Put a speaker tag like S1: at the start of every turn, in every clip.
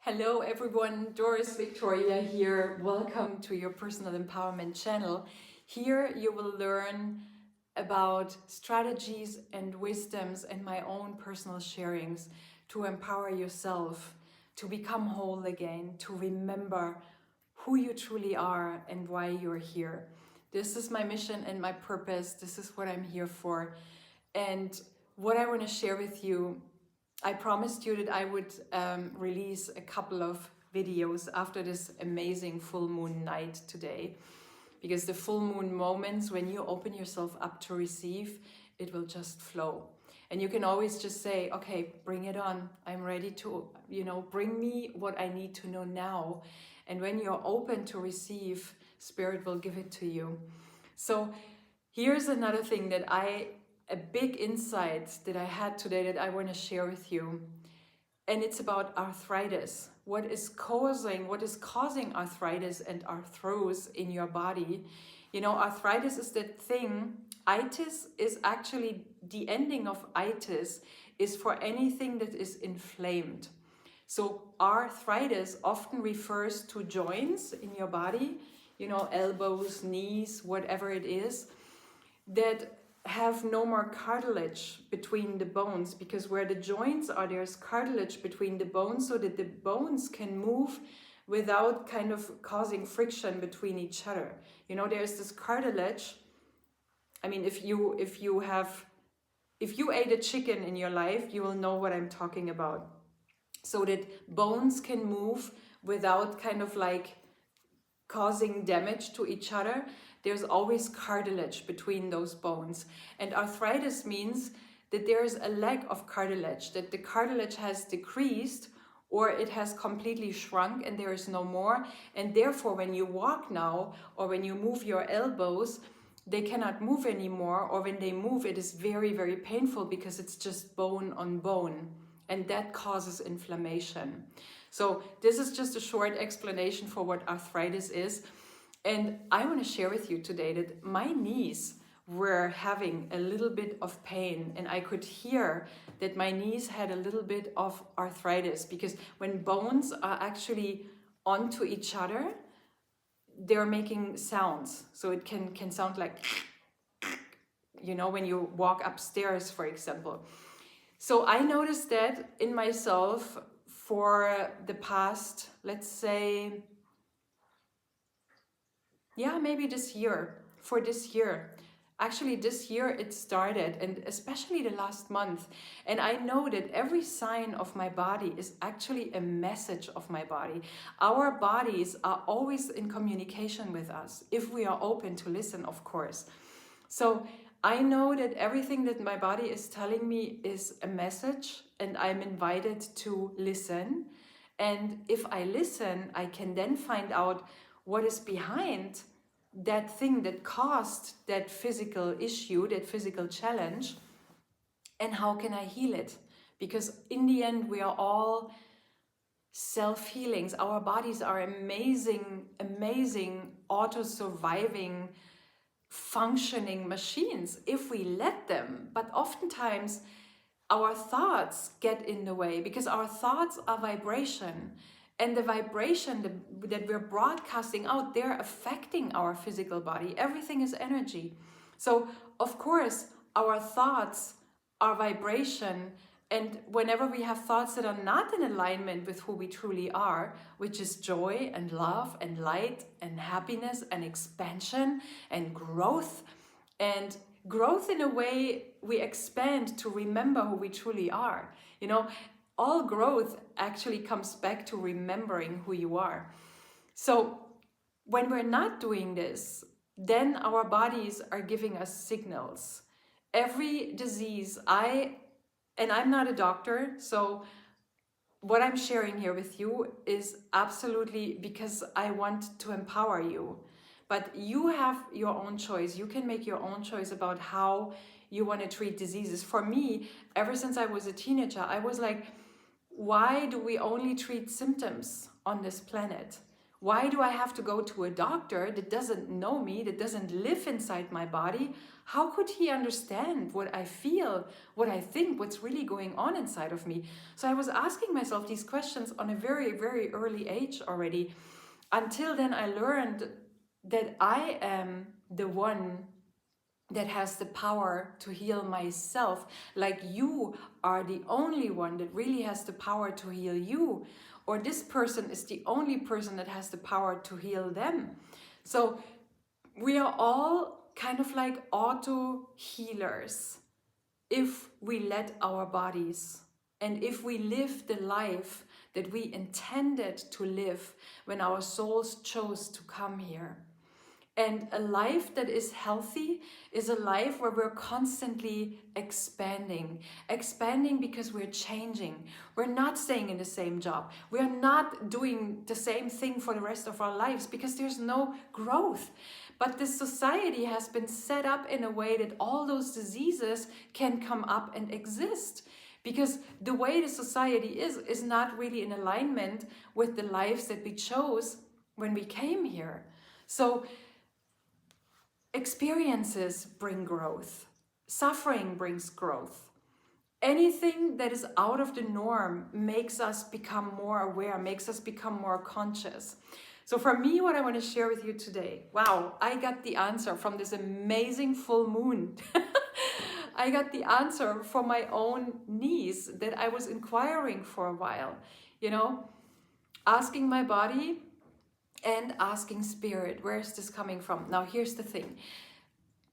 S1: Hello everyone, Doris Victoria here. Welcome to your personal empowerment channel. Here you will learn about strategies and wisdoms and my own personal sharings to empower yourself, to become whole again, to remember who you truly are and why you're here. This is my mission and my purpose. This is what I'm here for. And what I want to share with you, I promised you that I would release a couple of videos after this amazing full moon night today, because the full moon moments, when you open yourself up to receive, it will just flow. And you can always just say, okay, bring it on. I'm ready to, bring me what I need to know now. And when you're open to receive, Spirit will give it to you. So here's another thing that a big insight that I had today that I want to share with you. And it's about arthritis. What is causing arthritis and arthrose in your body? Arthritis is that thing. Itis is actually, the ending of itis is for anything that is inflamed. So arthritis often refers to joints in your body, elbows, knees, whatever it is, that have no more cartilage between the bones, because where the joints are, there's cartilage between the bones so that the bones can move without kind of causing friction between each other. There's this cartilage. I mean, if you ate a chicken in your life, you will know what I'm talking about. So that bones can move without kind of like causing damage to each other. There's always cartilage between those bones. And arthritis means that there is a lack of cartilage, that the cartilage has decreased or it has completely shrunk and there is no more. And therefore, when you walk now or when you move your elbows, they cannot move anymore, or when they move, it is very, very painful because it's just bone on bone. And that causes inflammation. So this is just a short explanation for what arthritis is. And I want to share with you today that my knees were having a little bit of pain, and I could hear that my knees had a little bit of arthritis, because when bones are actually onto each other, they're making sounds. So it can sound like, when you walk upstairs, for example. So I noticed that in myself for the past, let's say, maybe this year. Actually, this year it started, and especially the last month. And I know that every sign of my body is actually a message of my body. Our bodies are always in communication with us, if we are open to listen, of course. So I know that everything that my body is telling me is a message, and I'm invited to listen. And if I listen, I can then find out what is behind that thing that caused that physical issue, that physical challenge, and how can I heal it? Because in the end, we are all self-healings. Our bodies are amazing, auto-surviving, functioning machines if we let them. But oftentimes, our thoughts get in the way, because our thoughts are vibration. And the vibration that we're broadcasting out, they're affecting our physical body. Everything is energy. So, of course, our thoughts are vibration. And whenever we have thoughts that are not in alignment with who we truly are, which is joy and love and light and happiness and expansion and growth in a way, we expand to remember who we truly are. All growth actually comes back to remembering who you are. So when we're not doing this, then our bodies are giving us signals. Every disease, I'm not a doctor, so what I'm sharing here with you is absolutely because I want to empower you. But you have your own choice. You can make your own choice about how you want to treat diseases. For me, ever since I was a teenager, I was like, why do we only treat symptoms on this planet? Why do I have to go to a doctor that doesn't know me, that doesn't live inside my body? How could he understand what I feel, what I think, what's really going on inside of me? So I was asking myself these questions on a very, very early age already. Until then, I learned that I am the one that has the power to heal myself. Like you are the only one that really has the power to heal you. Or this person is the only person that has the power to heal them. So we are all kind of like auto healers if we let our bodies, and if we live the life that we intended to live when our souls chose to come here. And a life that is healthy is a life where we're constantly expanding. Expanding because we're changing. We're not staying in the same job. We're not doing the same thing for the rest of our lives because there's no growth. But the society has been set up in a way that all those diseases can come up and exist. Because the way the society is not really in alignment with the lives that we chose when we came here. So experiences bring growth. Suffering brings growth. Anything that is out of the norm makes us become more aware, makes us become more conscious. So for me, what I want to share with you today, wow, I got the answer from this amazing full moon. I got the answer for my own niece that I was inquiring for a while, you know, asking my body and asking spirit, where is this coming from? Now, here's the thing.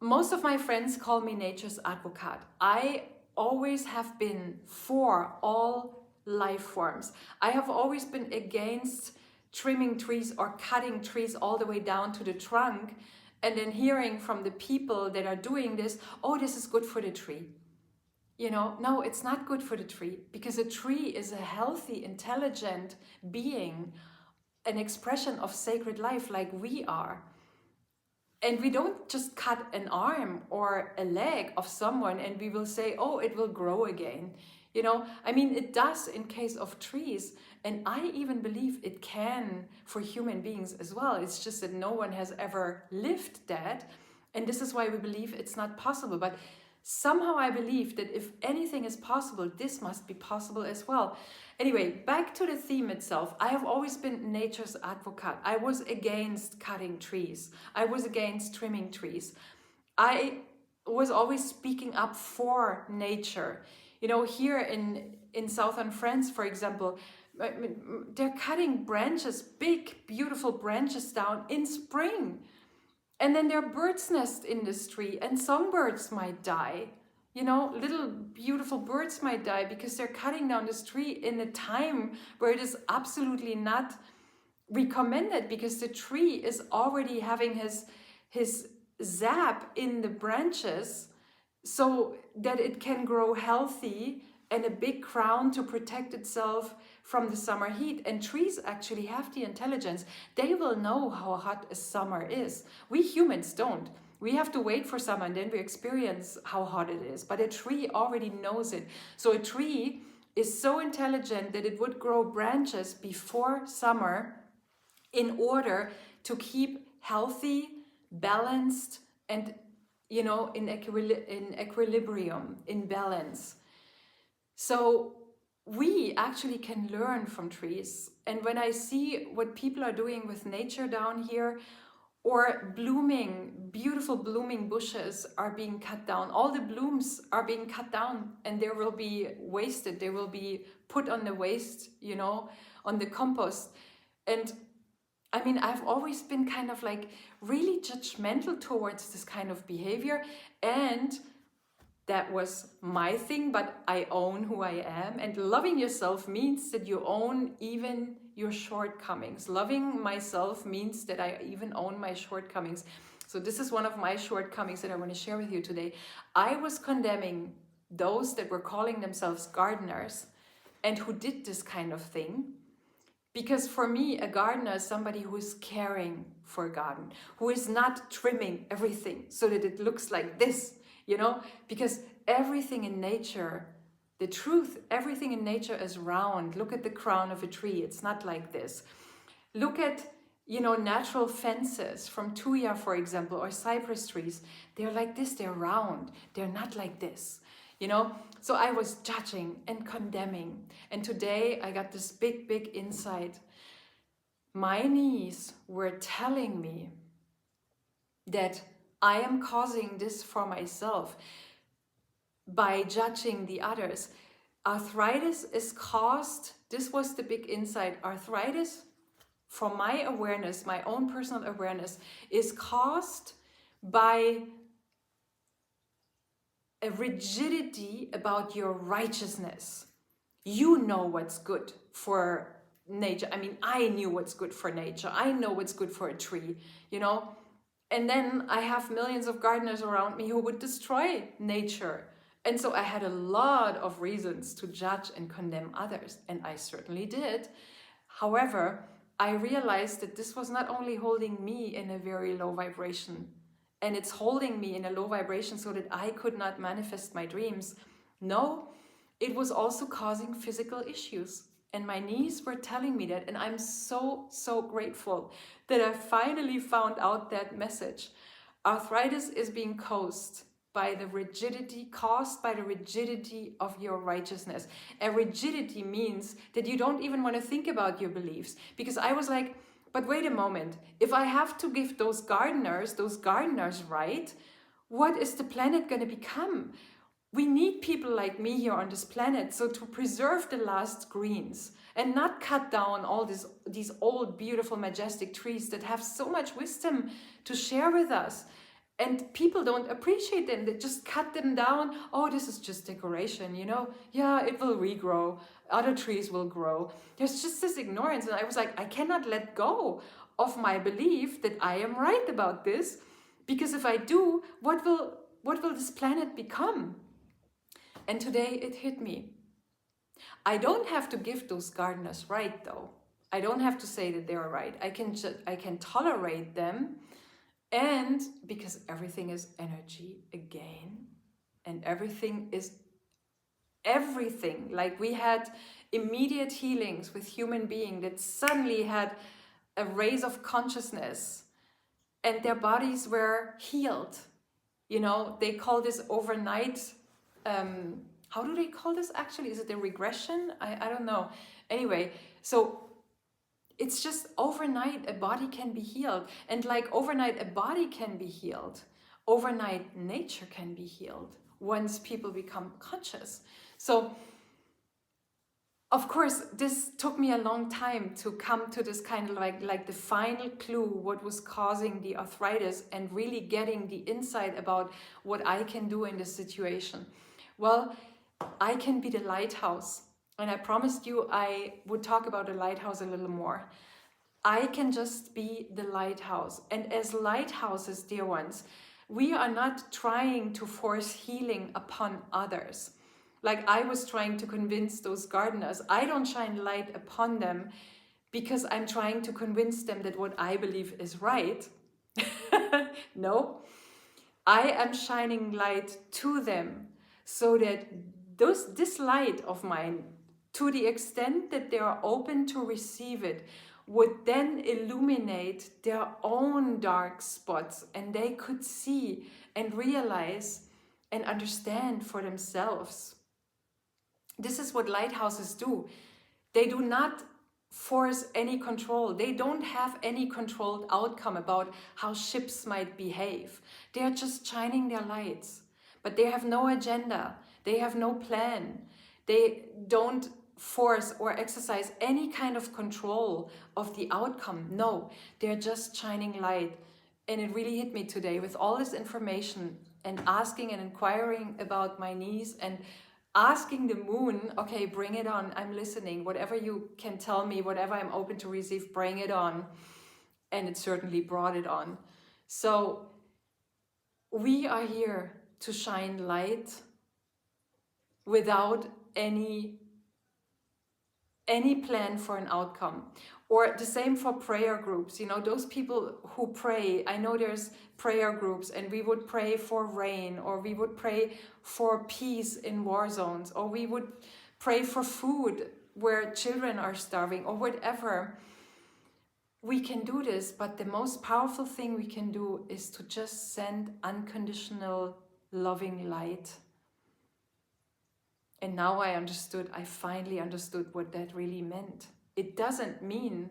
S1: Most of my friends call me nature's advocate. I always have been for all life forms. I have always been against trimming trees or cutting trees all the way down to the trunk and then hearing from the people that are doing this, oh, this is good for the tree. You know, no, it's not good for the tree, because a tree is a healthy, intelligent being, an expression of sacred life like we are. And we don't just cut an arm or a leg of someone and we will say, oh, it will grow again. You know, I mean, it does in case of trees. And I even believe it can for human beings as well. It's just that no one has ever lived that. And this is why we believe it's not possible. But somehow I believe that if anything is possible, this must be possible as well. Anyway, back to the theme itself. I have always been nature's advocate. I was against cutting trees. I was against trimming trees. I was always speaking up for nature. You know, here in southern France, for example, they're cutting branches, big, beautiful branches down in spring. And then there are birds' nests in this tree and songbirds might die. You know, little beautiful birds might die because they're cutting down this tree in a time where it is absolutely not recommended, because the tree is already having his zap in the branches so that it can grow healthy and a big crown to protect itself from the summer heat. And trees actually have the intelligence. They will know how hot a summer is. We humans don't. We have to wait for summer and then we experience how hot it is. But a tree already knows it. So a tree is so intelligent that it would grow branches before summer in order to keep healthy, balanced, and, you know, in equilibrium, in balance. So we actually can learn from trees. And when I see what people are doing with nature down here, or blooming, beautiful blooming bushes are being cut down, all the blooms are being cut down and they will be wasted. They will be put on the waste, you know, on the compost. And I mean, I've always been kind of like really judgmental towards this kind of behavior, and that was my thing, but I own who I am. And loving yourself means that you own even your shortcomings. Loving myself means that I even own my shortcomings. So this is one of my shortcomings that I want to share with you today. I was condemning those that were calling themselves gardeners and who did this kind of thing. Because for me, a gardener is somebody who is caring for a garden, who is not trimming everything so that it looks like this, you know, because everything in nature, the truth, everything in nature is round. Look at the crown of a tree. It's not like this. Look at natural fences from tuya, for example, or cypress trees. They're like this, they're round, they're not like this, So I was judging and condemning. And today I got this big, big insight. My knees were telling me that I am causing this for myself by judging the others. Arthritis is caused, this was the big insight, arthritis, from my awareness, my own personal awareness, is caused by a rigidity about your righteousness. You know what's good for nature. I mean, I knew what's good for nature. I know what's good for a tree, And then I have millions of gardeners around me who would destroy nature. And so I had a lot of reasons to judge and condemn others, and I certainly did. However, I realized that this was not only holding me in a very low vibration, and it's holding me in a low vibration so that I could not manifest my dreams. No, it was also causing physical issues. And my knees were telling me that. And I'm so, so grateful that I finally found out that message. Arthritis is being caused by the rigidity of your righteousness. And rigidity means that you don't even want to think about your beliefs. Because I was like, but wait a moment, if I have to give those gardeners right, what is the planet going to become? We need people like me here on this planet, so to preserve the last greens and not cut down all these old, beautiful, majestic trees that have so much wisdom to share with us. And people don't appreciate them. They just cut them down. Oh, this is just decoration, Yeah, it will regrow. Other trees will grow. There's just this ignorance. And I was like, I cannot let go of my belief that I am right about this. Because if I do, what will this planet become? And today it hit me. I don't have to give those gardeners right, though. I don't have to say that they're right. I can tolerate them. And because everything is energy again, and everything is everything. Like we had immediate healings with human beings that suddenly had a raise of consciousness and their bodies were healed. They call this overnight, how do they call this actually? Is it a regression? I don't know. Anyway, so it's just overnight a body can be healed. And like overnight a body can be healed, overnight nature can be healed once people become conscious. So of course this took me a long time to come to this kind of like the final clue what was causing the arthritis and really getting the insight about what I can do in this situation. Well, I can be the lighthouse. And I promised you I would talk about the lighthouse a little more. I can just be the lighthouse. And as lighthouses, dear ones, we are not trying to force healing upon others. Like I was trying to convince those gardeners, I don't shine light upon them because I'm trying to convince them that what I believe is right. No, I am shining light to them so that this light of mine, to the extent that they are open to receive it, would then illuminate their own dark spots, and they could see and realize and understand for themselves. This is what lighthouses do. They do not force any control. They don't have any controlled outcome about how ships might behave. They are just shining their lights, but they have no agenda. They have no plan. They don't force or exercise any kind of control of the outcome. No, they're just shining light. And it really hit me today with all this information and asking and inquiring about my knees and asking the moon, okay, bring it on. I'm listening. Whatever you can tell me, whatever I'm open to receive, bring it on. And it certainly brought it on. So we are here to shine light without any plan for an outcome. Or the same for prayer groups. Those people who pray, I know there's prayer groups and we would pray for rain, or we would pray for peace in war zones, or we would pray for food where children are starving, or whatever. we can do this, but the most powerful thing we can do is to just send unconditional loving light. And now I finally understood what that really meant. It doesn't mean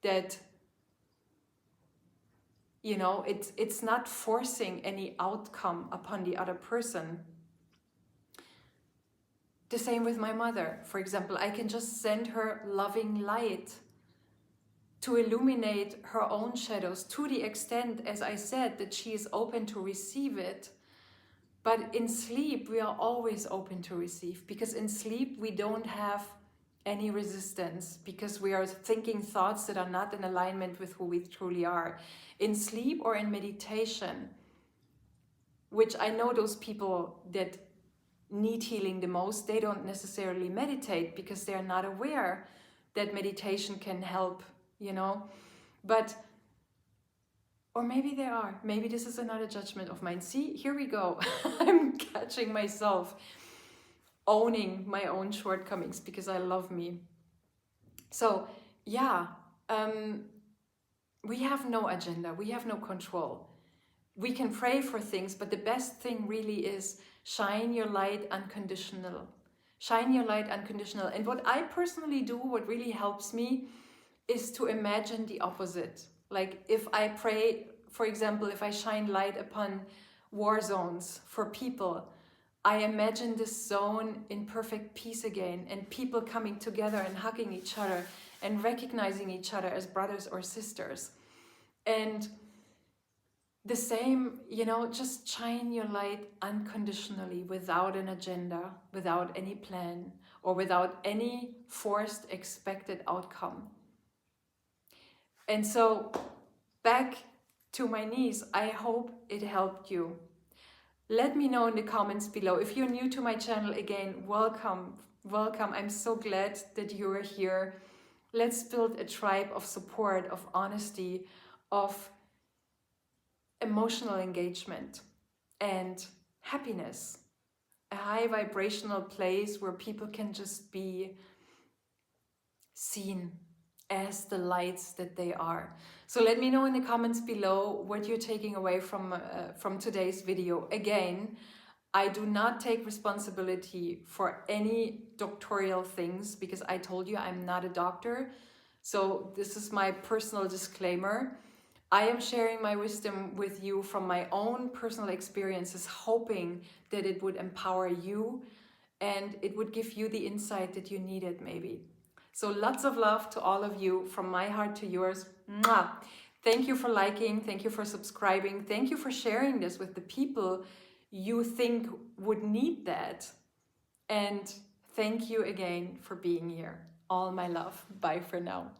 S1: that, you know, it's not forcing any outcome upon the other person. The same with my mother, for example. I can just send her loving light to illuminate her own shadows to the extent, as I said, that she is open to receive it. But in sleep, we are always open to receive, because in sleep, we don't have any resistance, because we are thinking thoughts that are not in alignment with who we truly are. In sleep or in meditation, which I know those people that need healing the most, they don't necessarily meditate because they're not aware that meditation can help, you know. But or maybe they are. Maybe this is another judgment of mine. See, here we go. I'm catching myself owning my own shortcomings because I love me. So, yeah, we have no agenda. We have no control. We can pray for things, but the best thing really is shine your light unconditional. Shine your light unconditional. And what I personally do, what really helps me, is to imagine the opposite. Like if I pray, for example, if I shine light upon war zones for people, I imagine this zone in perfect peace again, and people coming together and hugging each other and recognizing each other as brothers or sisters. And the same, you know, just shine your light unconditionally, without an agenda, without any plan, or without any forced expected outcome. And so, back to my niece, I hope it helped you. Let me know in the comments below. If you're new to my channel, again, welcome, welcome. I'm so glad that you're here. Let's build a tribe of support, of honesty, of emotional engagement and happiness. A high vibrational place where people can just be seen as the lights that they are. So let me know in the comments below what you're taking away from today's video. Again, I do not take responsibility for any doctoral things, because I told you I'm not a doctor. So this is my personal disclaimer. I am sharing my wisdom with you from my own personal experiences, hoping that it would empower you and it would give you the insight that you needed maybe. So lots of love to all of you, from my heart to yours. Mwah! Thank you for liking, thank you for subscribing, thank you for sharing this with the people you think would need that. And thank you again for being here. All my love. Bye for now.